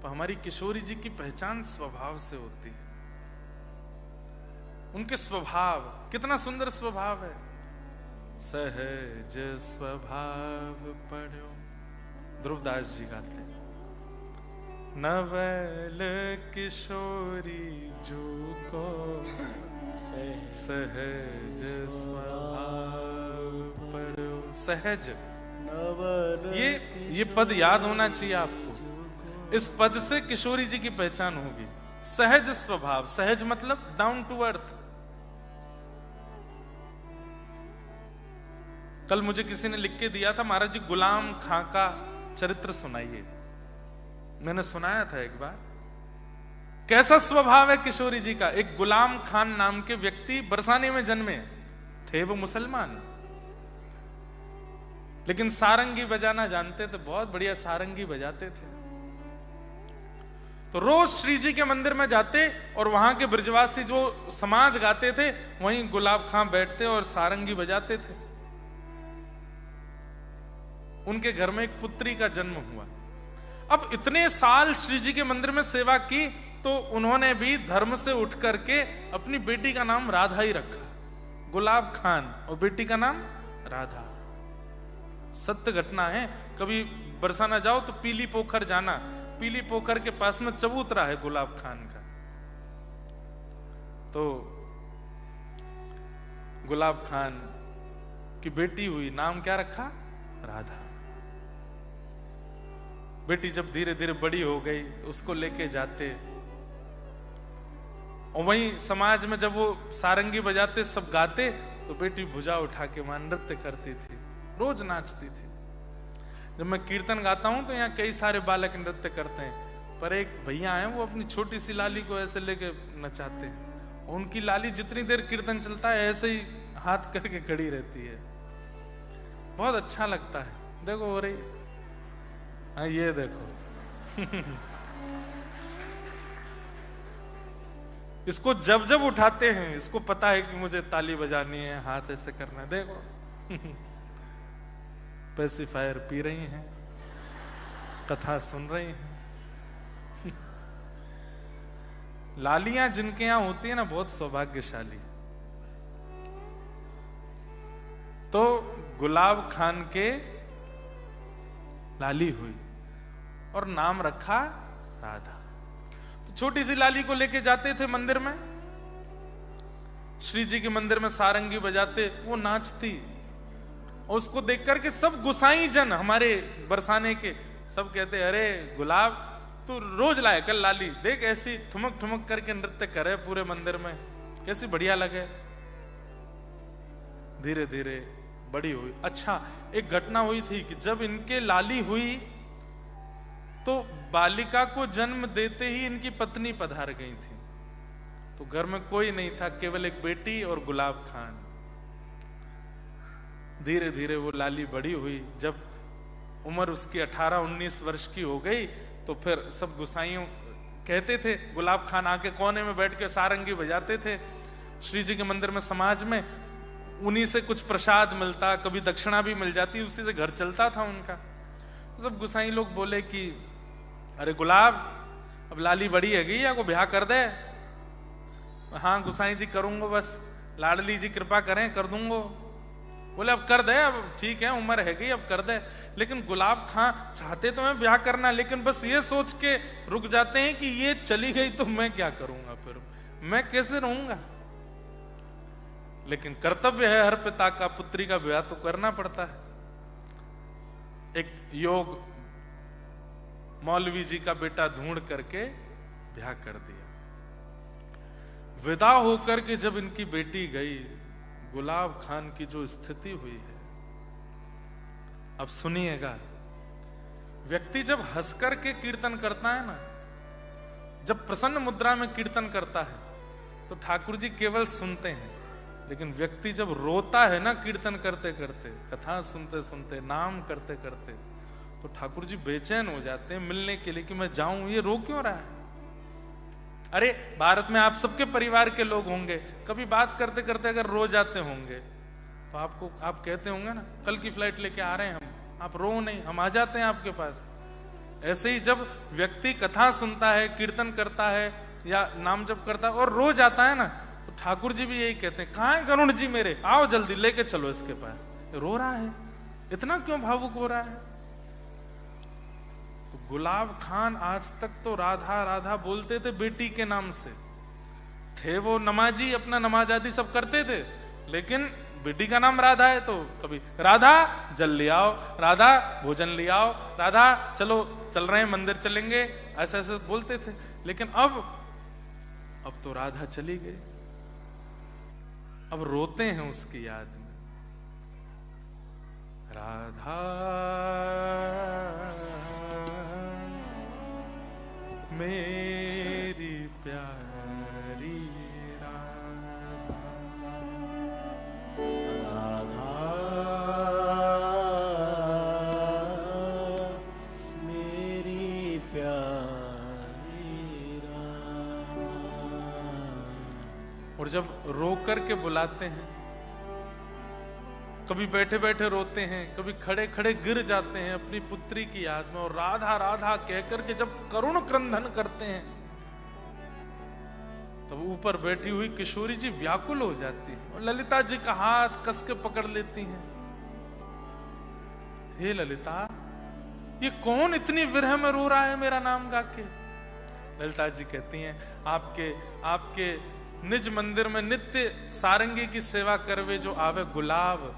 तो हमारी किशोरी जी की पहचान स्वभाव से होती है। उनके स्वभाव, कितना सुंदर स्वभाव है। सहज स्वभाव पढ़ो, ध्रुवदास जी गाते हैं। नवल किशोरी जू को सहज स्वभाव पढ़ो। सहज, ये पद याद होना चाहिए आपको। इस पद से किशोरी जी की पहचान होगी। सहज स्वभाव, सहज मतलब डाउन टू अर्थ। कल मुझे किसी ने लिख के दिया था, महाराज जी गुलाम खां का चरित्र सुनाइए। मैंने सुनाया था एक बार। कैसा स्वभाव है किशोरी जी का। एक गुलाम खान नाम के व्यक्ति बरसाने में जन्मे थे। वो मुसलमान, लेकिन सारंगी बजाना जानते थे, बहुत बढ़िया सारंगी बजाते थे। तो रोज श्री जी के मंदिर में जाते और वहां के ब्रजवासी जो समाज गाते थे, वहीं गुलाब खां बैठते और सारंगी बजाते थे। उनके घर में एक पुत्री का जन्म हुआ। अब इतने साल श्री जी के मंदिर में सेवा की, तो उन्होंने भी धर्म से उठ करके अपनी बेटी का नाम राधा ही रखा, गुलाब खान, और बेटी का नाम राधा। सत्य घटना है। कभी बरसाना जाओ तो पीली पोखर जाना, पीली पोखर के पास में चबूतरा है गुलाब खान का। तो गुलाब खान की बेटी हुई, नाम क्या रखा? राधा। बेटी जब धीरे धीरे बड़ी हो गई तो उसको लेके जाते, और वहीं समाज में जब वो सारंगी बजाते, सब गाते, तो बेटी भुजा उठा के वहां नृत्य करती थी, रोज नाचती थी। जब मैं कीर्तन गाता हूं तो यहाँ कई सारे बालक नृत्य करते हैं, पर एक भैया हैं वो अपनी छोटी सी लाली को ऐसे लेके नचाते हैं। उनकी लाली जितनी देर कीर्तन चलता है ऐसे ही हाथ करके खड़ी रहती है। बहुत अच्छा लगता है। देखो हो रही, हाँ ये देखो इसको जब जब उठाते हैं, इसको पता है कि मुझे ताली बजानी है, हाथ ऐसे करना है। देखो पेसिफायर पी रही हैं, कथा सुन रही हैं। लालियां जिनके यहां होती है ना, बहुत सौभाग्यशाली। तो गुलाब खान के लाली हुई और नाम रखा राधा। तो छोटी सी लाली को लेके जाते थे मंदिर में, श्री जी के मंदिर में सारंगी बजाते, वो नाचती, और उसको देख करके सब गुसाई जन हमारे बरसाने के सब कहते, अरे गुलाब तू रोज लाए कल लाली, देख ऐसी ठुमक ठुमक करके नृत्य करे पूरे मंदिर में, कैसी बढ़िया लगे। धीरे धीरे बड़ी हुई। अच्छा, एक घटना हुई थी कि जब इनके लाली हुई तो बालिका को जन्म देते ही इनकी पत्नी पधार गई थी। तो घर में कोई नहीं था, केवल एक बेटी और गुलाब खान। धीरे धीरे वो लाली बड़ी हुई। जब उम्र उसकी 18-19 वर्ष की हो गई तो फिर सब गुसाइयों कहते थे, गुलाब खान आके कोने में बैठ के सारंगी बजाते थे श्री जी के मंदिर में, समाज में। उन्हीं से कुछ प्रसाद मिलता, कभी दक्षिणा भी मिल जाती, उसी से घर चलता था उनका। सब गुसाई लोग बोले कि अरे गुलाब, अब लाली बड़ी है गई, या को ब्याह कर दे। हाँ गुसाई जी करूंगा, बस लाडली जी कृपा करें, कर दूंगा। बोले अब कर दे, अब ठीक है उम्र है गई, अब कर दे। लेकिन गुलाब खां चाहते तो मैं ब्याह करना, लेकिन बस ये सोच के रुक जाते हैं कि ये चली गई तो मैं क्या करूंगा, फिर मैं कैसे रहूंगा। लेकिन कर्तव्य है हर पिता का, पुत्री का ब्याह तो करना पड़ता है। एक योग मौलवी जी का बेटा ढूंढ करके ब्याह कर दिया। विदा होकर के जब इनकी बेटी गई, गुलाब खान की जो स्थिति हुई है, अब सुनिएगा। व्यक्ति जब हंस करके कीर्तन करता है ना, जब प्रसन्न मुद्रा में कीर्तन करता है, तो ठाकुर जी केवल सुनते हैं। लेकिन व्यक्ति जब रोता है ना कीर्तन करते करते, कथा सुनते सुनते, नाम करते करते, तो ठाकुर जी बेचैन हो जाते हैं मिलने के लिए कि मैं जाऊं, ये रो क्यों रहा है। अरे भारत में आप सबके परिवार के लोग होंगे, कभी बात करते करते अगर रो जाते होंगे तो आप कहते होंगे ना, कल की फ्लाइट लेके आ रहे हैं हम, आप रो नहीं, हम आ जाते हैं आपके पास। ऐसे ही जब व्यक्ति कथा सुनता है, कीर्तन करता है या नाम जप करता है और रो जाता है ना, तो ठाकुर जी भी यही कहते हैं, कहाँ है गरुड़ जी मेरे, आओ जल्दी लेके चलो इसके पास। रो रहा है, इतना क्यों भावुक हो रहा है? तो गुलाब खान आज तक तो राधा राधा बोलते थे बेटी के नाम से, थे वो नमाजी, अपना नमाज आदि सब करते थे, लेकिन बेटी का नाम राधा है तो कभी राधा जल ले आओ, राधा भोजन ले आओ, राधा चलो चल रहे हैं मंदिर चलेंगे, ऐसे ऐसे बोलते थे। लेकिन अब तो राधा चली गई, अब रोते हैं उसकी याद में। राधा मेरी प्यारी और जब रो करके बुलाते हैं, कभी बैठे बैठे रोते हैं, कभी खड़े खड़े गिर जाते हैं अपनी पुत्री की याद में, और राधा राधा कहकर के जब करुण क्रंदन करते हैं, तब ऊपर बैठी हुई किशोरी जी व्याकुल हो जाती है और ललिता जी का हाथ कस के पकड़ लेती हैं। हे ललिता, ये कौन इतनी विरह में रो रहा है मेरा नाम गा के? ललिता जी कहती हैं, आपके निज मंदिर में नित्य सारंगी की सेवा करवे जो आवे गुलाब,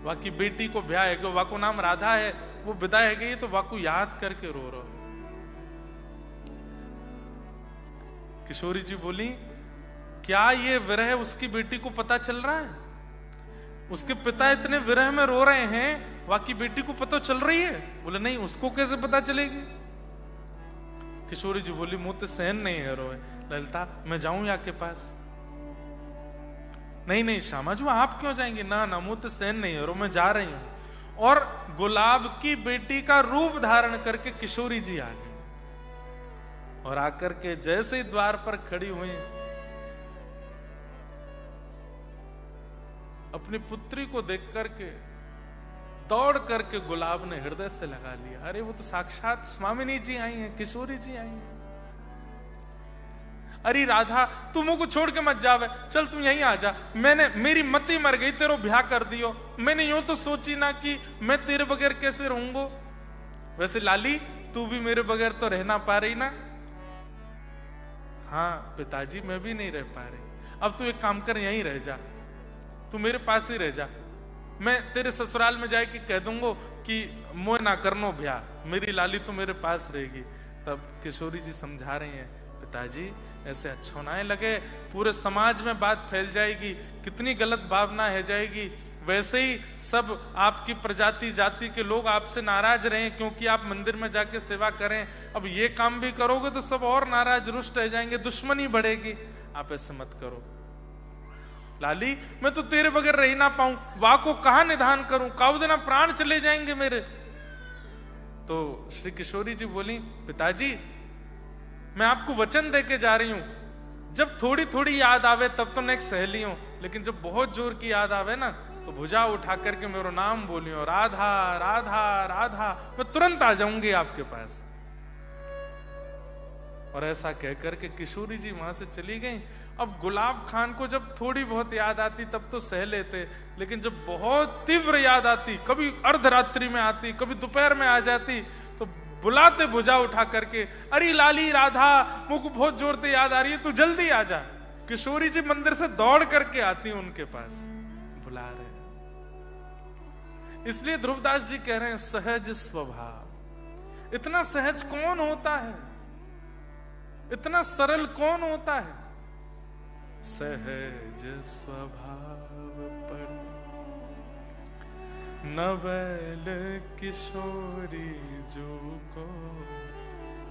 वाकी बेटी को ब्याह है, वाको नाम राधा है, वो विदा है गई, तो वाकू याद करके रो रहा। किशोरी जी बोली, क्या ये विरह उसकी बेटी को पता चल रहा है? उसके पिता इतने विरह में रो रहे हैं, वाकी बेटी को पता चल रही है? बोले नहीं, उसको कैसे पता चलेगी? किशोरी जी बोली, मुझे सहन नहीं है रोए। ललिता, मैं जाऊं या के पास? नहीं श्यामा जी, आप क्यों जाएंगे? ना मुझे सहन नहीं है रो, मैं जा रही हूं। और गुलाब की बेटी का रूप धारण करके किशोरी जी आ गई और आकर के जैसे ही द्वार पर खड़ी हुई, अपनी पुत्री को देख करके दौड़ करके गुलाब ने हृदय से लगा लिया। अरे वो तो साक्षात स्वामिनी जी आई हैं, किशोरी जी आई हैं। अरे राधा, तू मुझको छोड़ के मत जावे, चल तू यहीं आ जा। मेरी मती मर गई, तेरो ब्याह कर दियो। मैंने यूं तो सोची ना कि मैं तेरे बगैर कैसे रहूंगो। वैसे लाली, तू भी मेरे बगैर तो रह ना पा रही ना? हाँ पिताजी, मैं भी नहीं रह पा रही। अब तू एक काम कर, यहीं रह जा, तू मेरे पास ही रह जा। मैं तेरे ससुराल में जाके कह दूंगा कि मोह ना करनो ब्याह, मेरी लाली तो मेरे पास रहेगी। तब किशोरी जी समझा रही हैं, पिताजी ऐसे अच्छा ना लगे, पूरे समाज में बात फैल जाएगी, कितनी गलत भावना है जाएगी। वैसे ही सब आपकी प्रजाति जाति के लोग आपसे नाराज रहे क्योंकि आप मंदिर में जाके सेवा करें। अब ये काम भी करोगे तो सब और नाराज रुष्ट रह जाएंगे, दुश्मनी बढ़ेगी। आप ऐसे मत करो लाली, मैं तो तेरे बगैर रह ना पाऊं, वाह को कहां निधान करूं, काऊ देना प्राण चले जाएंगे मेरे। तो श्री किशोरी जी बोली, पिताजी मैं आपको वचन देके जा रही हूं, जब थोड़ी थोड़ी याद आवे तब तो मैं एक सहेली हूं, लेकिन जब बहुत जोर की याद आवे ना तो भुजा उठा करके मेरा नाम बोलियो, राधा राधा राधा, मैं तुरंत आ जाऊंगी आपके पास। और ऐसा कहकर के किशोरी जी वहां से चली गई। अब गुलाब खान को जब थोड़ी बहुत याद आती तब तो सह लेते, लेकिन जब बहुत तीव्र याद आती, कभी अर्धरात्रि में आती, कभी दोपहर में आ जाती, तो बुलाते भुजा उठा करके, अरे लाली राधा, मुझको बहुत जोर से याद आ रही है, तू जल्दी आ जा। किशोरी जी मंदिर से दौड़ करके आती उनके पास, बुला रहे। इसलिए ध्रुवदास जी कह रहे हैं, सहज स्वभाव। इतना सहज कौन होता है, इतना सरल कौन होता है? सहज स्वभाव पर नवल किशोरी जो को,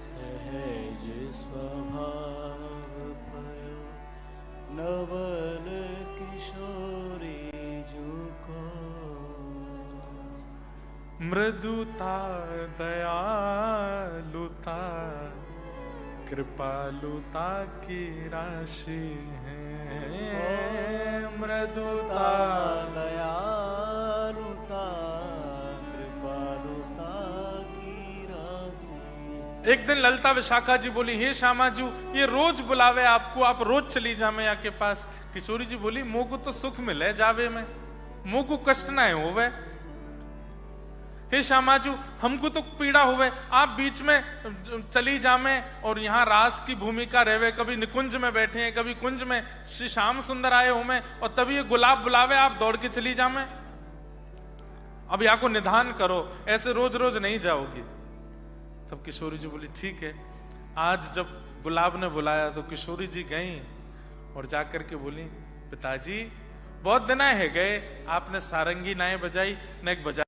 सहज स्वभाव पर नवल किशोरी जो को, मृदुता दयालुता कृपालुता की राशि है, मृदुता दयालुता कृपालुता की राशि एक दिन ललिता विशाखा जी बोली, हे श्यामा जी ये रोज बुलावे आपको, आप रोज चली जामे यहाँ के पास। किशोरी जी बोली, मोह को तो सुख मिले जावे में, मोह को कष्ट ना होवे। हे श्यामा जी हमको तो पीड़ा हुए, आप बीच में चली जामे और यहाँ रास की भूमिका रहवे, कभी निकुंज में बैठे हैं, कभी कुंज में श्री श्याम सुंदर आए हो में, और तभी ये गुलाब बुलावे आप दौड़ के चली जामे। अब यहाँ को निधान करो, ऐसे रोज रोज नहीं जाओगी। तब किशोरी जी बोली, ठीक है। आज जब गुलाब ने बुलाया तो किशोरी जी गई और जाकर के बोली, पिताजी बहुत दिन है गए, आपने सारंगी ना बजाई न एक बजा।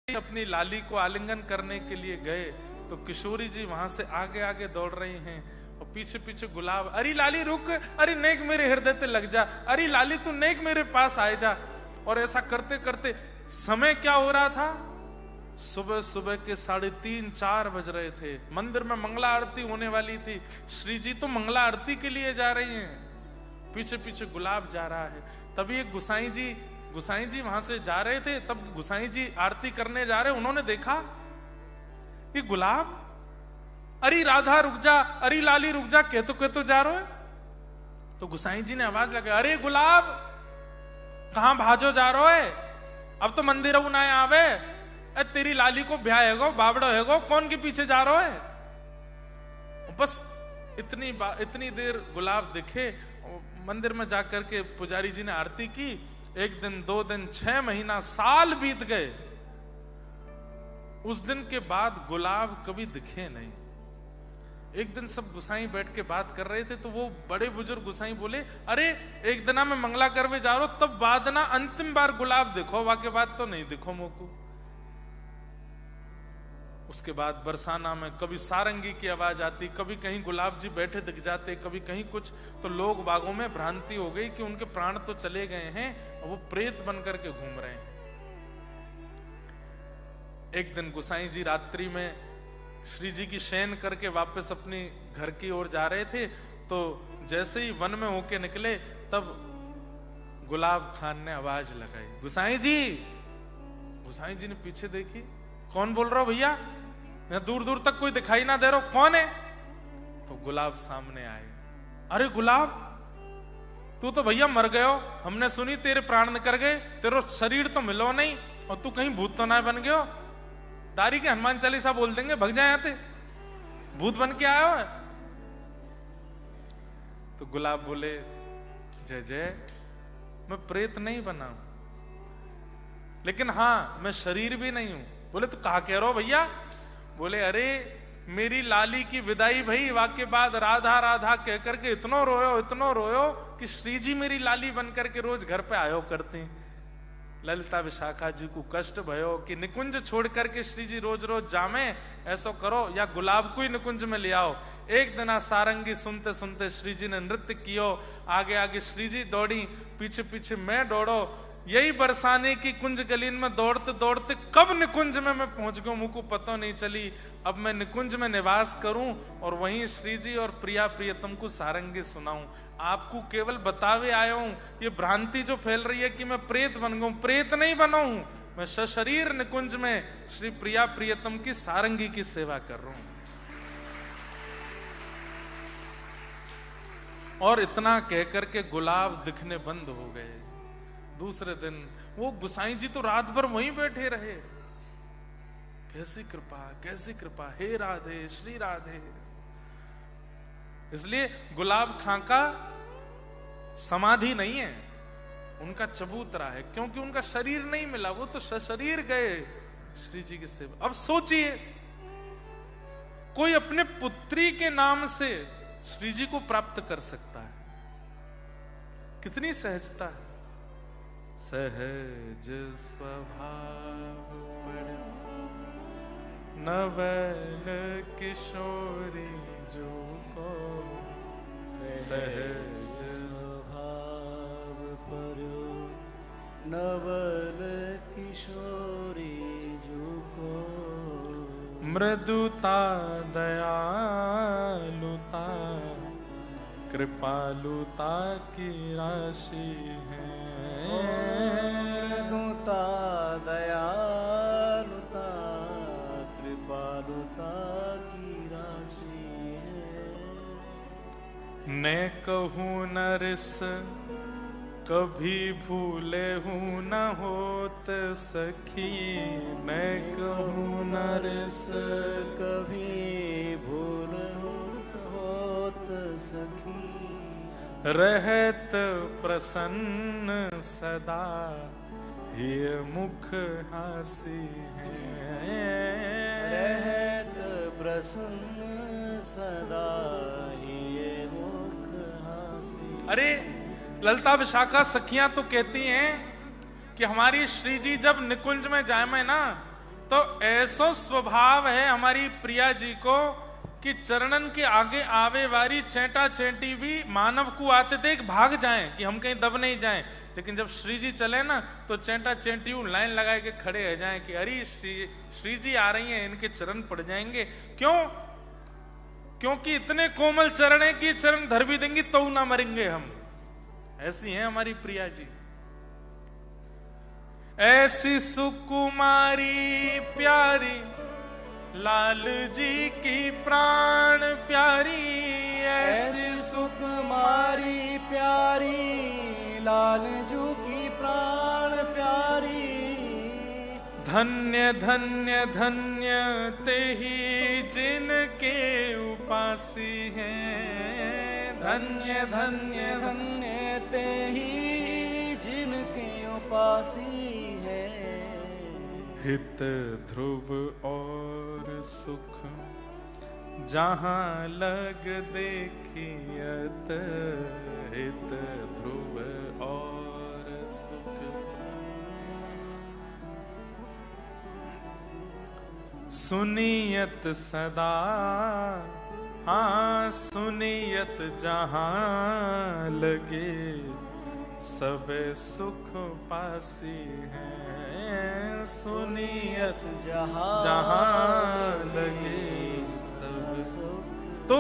अपनी लाली को आलिंगन करने के लिए गए तो किशोरी जी वहां से आगे आगे दौड़ रही हैं और पीछे पीछे गुलाब, अरे लाली रुक, अरे नेक मेरे हृदय पे लग जा, अरे लाली तू नेक मेरे पास आए जा। और ऐसा करते करते समय क्या हो रहा था, सुबह सुबह के 3:30-4 बज रहे थे। मंदिर में मंगला आरती होने वाली थी, श्री जी तो मंगला आरती के लिए जा रही हैं, पीछे पीछे गुलाब जा रहा है। तभी एक गुसाई जी वहां से जा रहे थे, तब गुसाई जी आरती करने जा रहे, उन्होंने देखा ये गुलाब, अरे राधा रुक जा, अरे लाली रुक जा, कहतो जा रहे हो। तो गुसाई जी ने आवाज लगाई, अरे गुलाब कहां भाजो जा रहे है, अब तो मंदिर ना आवे, तेरी लाली को ब्याह हैगो, बाबड़ो हैगो, कौन के पीछे जा रहे है। बस इतनी देर गुलाब दिखे, मंदिर में जाकर के पुजारी जी ने आरती की। 1 दिन 2 दिन 6 महीना साल बीत गए, उस दिन के बाद गुलाब कभी दिखे नहीं। एक दिन सब गुसाई बैठ के बात कर रहे थे तो वो बड़े बुजुर्ग गुसाई बोले, अरे एक दिना में मंगला करवे जा रहे हो, तब बाद ना अंतिम बार गुलाब दिखो, वाके बाद तो नहीं दिखो मोको। उसके बाद बरसाना में कभी सारंगी की आवाज आती, कभी कहीं गुलाब जी बैठे दिख जाते, कभी कहीं कुछ, तो लोग बागों में भ्रांति हो गई कि उनके प्राण तो चले गए हैं और वो प्रेत बनकर के घूम रहे हैं। एक दिन गुसाई जी रात्रि में श्री जी की शयन करके वापस अपनी घर की ओर जा रहे थे, तो जैसे ही वन में होके निकले तब गुलाब खान ने आवाज लगाई, गुसाई जी। गुसाई जी ने पीछे देखी, कौन बोल रहा हो भैया, दूर दूर तक कोई दिखाई ना दे रहा, कौन है। तो गुलाब सामने आए, अरे गुलाब तू तो भैया मर गयो, हमने सुनी तेरे प्राण निकल गए, तेरा शरीर तो मिलो नहीं, और तू कहीं भूत तो ना बन गयो, दारी के हनुमान चालीसा बोल देंगे भग जाए आते, भूत बन के आयो है। तो गुलाब बोले, जय जय, मैं प्रेत नहीं बना, लेकिन हां मैं शरीर भी नहीं हूं। बोले तो कहा कह रहे हो भैया। बोले, अरे मेरी लाली की विदाई भई, वाके बाद राधा राधा कह करके इतनो रोयो कि श्री जी मेरी लाली बन करके रोज घर पे आयो करते। ललिता विशाखा जी को कष्ट भयो कि निकुंज छोड़ करके श्री जी रोज रोज जामे, ऐसा करो या गुलाब को ही निकुंज में ले आओ। एक दिन सारंगी सुनते सुनते श्री जी ने नृत्य कियो, आगे आगे श्री जी दौड़ी, पीछे पीछे मैं दौड़ो। यही बरसाने की कुंज गलीन में दौड़ते दौड़ते कब निकुंज में मैं पहुंच गया मुझको पता नहीं चली। अब मैं निकुंज में निवास करूं और वहीं श्री जी और प्रिया प्रियतम को सारंगी सुनाऊं। आपको केवल बतावे आया हूं, ये भ्रांति जो फैल रही है कि मैं प्रेत बन गया, प्रेत नहीं बना हूं, मैं सशरीर निकुंज में श्री प्रिया प्रियतम की सारंगी की सेवा कर रहा हूं। और इतना कहकर के गुलाब दिखने बंद हो गए। दूसरे दिन वो गुसाई जी तो रात भर वहीं बैठे रहे। कैसी कृपा, हे राधे श्री राधे। इसलिए गुलाब खां का समाधि नहीं है, उनका चबूतरा है, क्योंकि उनका शरीर नहीं मिला, वो तो सशरीर गए श्री जी की सेवा। अब सोचिए, कोई अपने पुत्री के नाम से श्री जी को प्राप्त कर सकता है, कितनी सहजता है। सहज स्वभाव पड़ नवल किशोरी जो को, सहज स्वभाव पर्यो नवल किशोरी जुको मृदुता दयालुता कृपालुता की राशि है। मृदुता दयालुता कृपालुता की राशि है। मैं कहूँ नरस कभी भूले हूँ न होत सखी, मैं कहूँ नरस कभी भूल होत सखी। रहत प्रसन्न सदा ये मुख हासी है। रहत प्रसन्न सदा ये मुख हासी। अरे ललिता विशाखा सखियां तो कहती हैं कि हमारी श्री जी जब निकुंज में जाए में ना, तो ऐसो स्वभाव है हमारी प्रिया जी को कि चरणन के आगे आवे वारी चेंटा चेंटी भी मानव को आते देख भाग जाएं कि हम कहीं दब नहीं जाएं, लेकिन जब श्री जी चले ना तो चेंटा चेंटी लाइन लगाए के खड़े रह जाएं कि अरे श्री जी आ रही हैं, इनके चरण पड़ जाएंगे। क्यों? क्योंकि इतने कोमल चरण है कि चरण धर भी देंगी तो ना मरेंगे हम। ऐसी हैं हमारी प्रिया जी। ऐसी सुकुमारी प्यारी लाल जी की प्राण प्यारी, ऐसी सुकुमारी प्यारी लाल जू की प्राण प्यारी। धन्य धन्य धन्य ते ही जिनके उपासी हैं, धन्य धन्य धन्य ते ही जिनके उपासी है। हित ध्रुव और सुख जहां लग देखियत, हित ध्रुव और सुख। सुनियत सदा हाँ सुनियत जहां लगे, सब सुख पासी है। सुनियत जहां जहां लगे सब सुख